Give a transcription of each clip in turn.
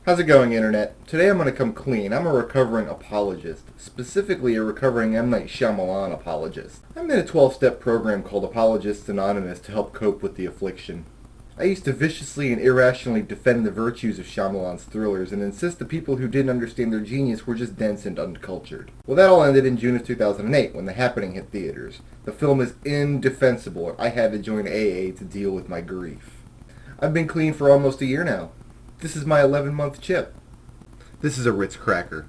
How's it going, Internet? Today I'm going to come clean. I'm a recovering apologist, specifically a recovering M. Night Shyamalan apologist. I'm in a 12-step program called Apologists Anonymous to help cope with the affliction. I used to viciously and irrationally defend the virtues of Shyamalan's thrillers and insist the people who didn't understand their genius were just dense and uncultured. Well, that all ended in June of 2008 when The Happening hit theaters. The film is indefensible and I had to join AA to deal with my grief. I've been clean for almost a year now. This is my 11-month chip. This is a Ritz cracker.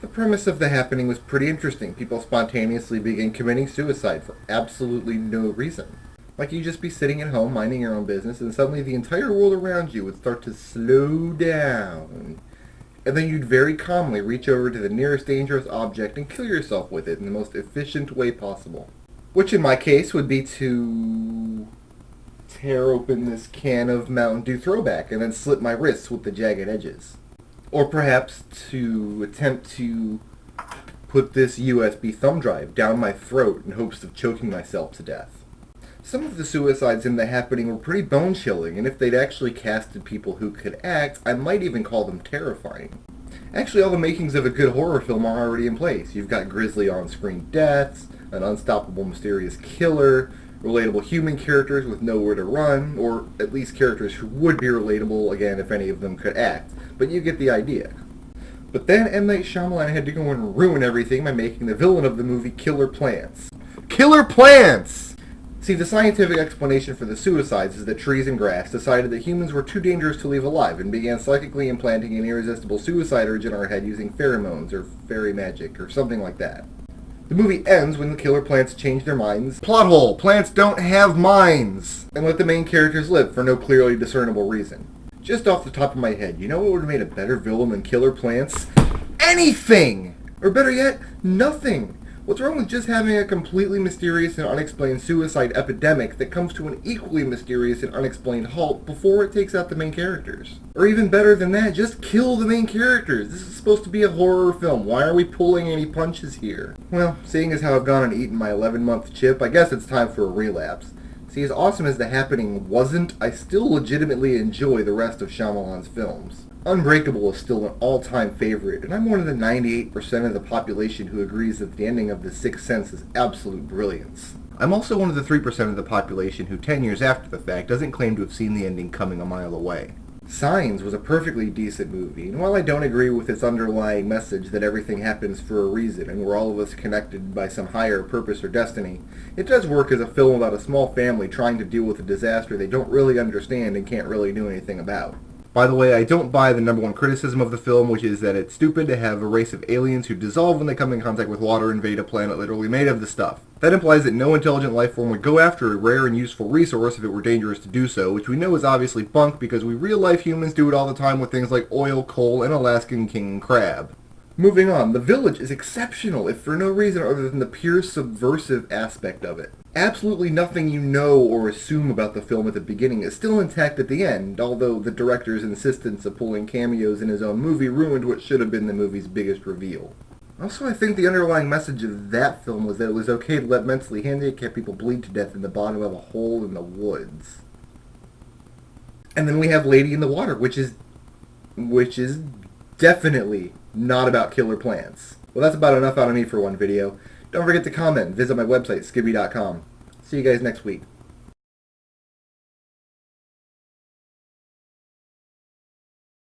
The premise of The Happening was pretty interesting. People spontaneously begin committing suicide for absolutely no reason. Like you'd just be sitting at home minding your own business and suddenly the entire world around you would start to slow down. And then you'd very calmly reach over to the nearest dangerous object and kill yourself with it in the most efficient way possible. Which in my case would be to tear open this can of Mountain Dew Throwback and then slit my wrists with the jagged edges. Or perhaps to attempt to put this USB thumb drive down my throat in hopes of choking myself to death. Some of the suicides in The Happening were pretty bone-chilling, and if they'd actually casted people who could act, I might even call them terrifying. Actually, all the makings of a good horror film are already in place. You've got grisly on-screen deaths, an unstoppable mysterious killer, relatable human characters with nowhere to run, or at least characters who would be relatable, again, if any of them could act. But you get the idea. But then M. Night Shyamalan had to go and ruin everything by making the villain of the movie Killer Plants. Killer Plants! See, the scientific explanation for the suicides is that trees and grass decided that humans were too dangerous to leave alive and began psychically implanting an irresistible suicide urge in our head using pheromones or fairy magic or something like that. The movie ends when the killer plants change their minds. Plot hole! Plants don't have minds! And let the main characters live for no clearly discernible reason. Just off the top of my head, you know what would have made a better villain than killer plants? Anything! Or better yet, nothing! What's wrong with just having a completely mysterious and unexplained suicide epidemic that comes to an equally mysterious and unexplained halt before it takes out the main characters? Or even better than that, just kill the main characters. This is supposed to be a horror film. Why are we pulling any punches here? Well, seeing as how I've gone and eaten my 11-month chip, I guess it's time for a relapse. See, as awesome as The Happening wasn't, I still legitimately enjoy the rest of Shyamalan's films. Unbreakable is still an all-time favorite, and I'm one of the 98% of the population who agrees that the ending of The Sixth Sense is absolute brilliance. I'm also one of the 3% of the population who 10 years after the fact doesn't claim to have seen the ending coming a mile away. Signs was a perfectly decent movie, and while I don't agree with its underlying message that everything happens for a reason and we're all of us connected by some higher purpose or destiny, it does work as a film about a small family trying to deal with a disaster they don't really understand and can't really do anything about. By the way, I don't buy the number one criticism of the film, which is that it's stupid to have a race of aliens who dissolve when they come in contact with water invade a planet literally made of the stuff. That implies that no intelligent life form would go after a rare and useful resource if it were dangerous to do so, which we know is obviously bunk because we real-life humans do it all the time with things like oil, coal, and Alaskan king crab. Moving on, The Village is exceptional, if for no reason other than the pure subversive aspect of it. Absolutely nothing you know or assume about the film at the beginning is still intact at the end, although the director's insistence of pulling cameos in his own movie ruined what should have been the movie's biggest reveal. Also, I think the underlying message of that film was that it was okay to let mentally handicapped people bleed to death in the bottom of a hole in the woods. And then we have Lady in the Water, which is definitely not about killer plants. Well, that's about enough out of me for one video. Don't forget to comment and visit my website, skibby.com. See you guys next week.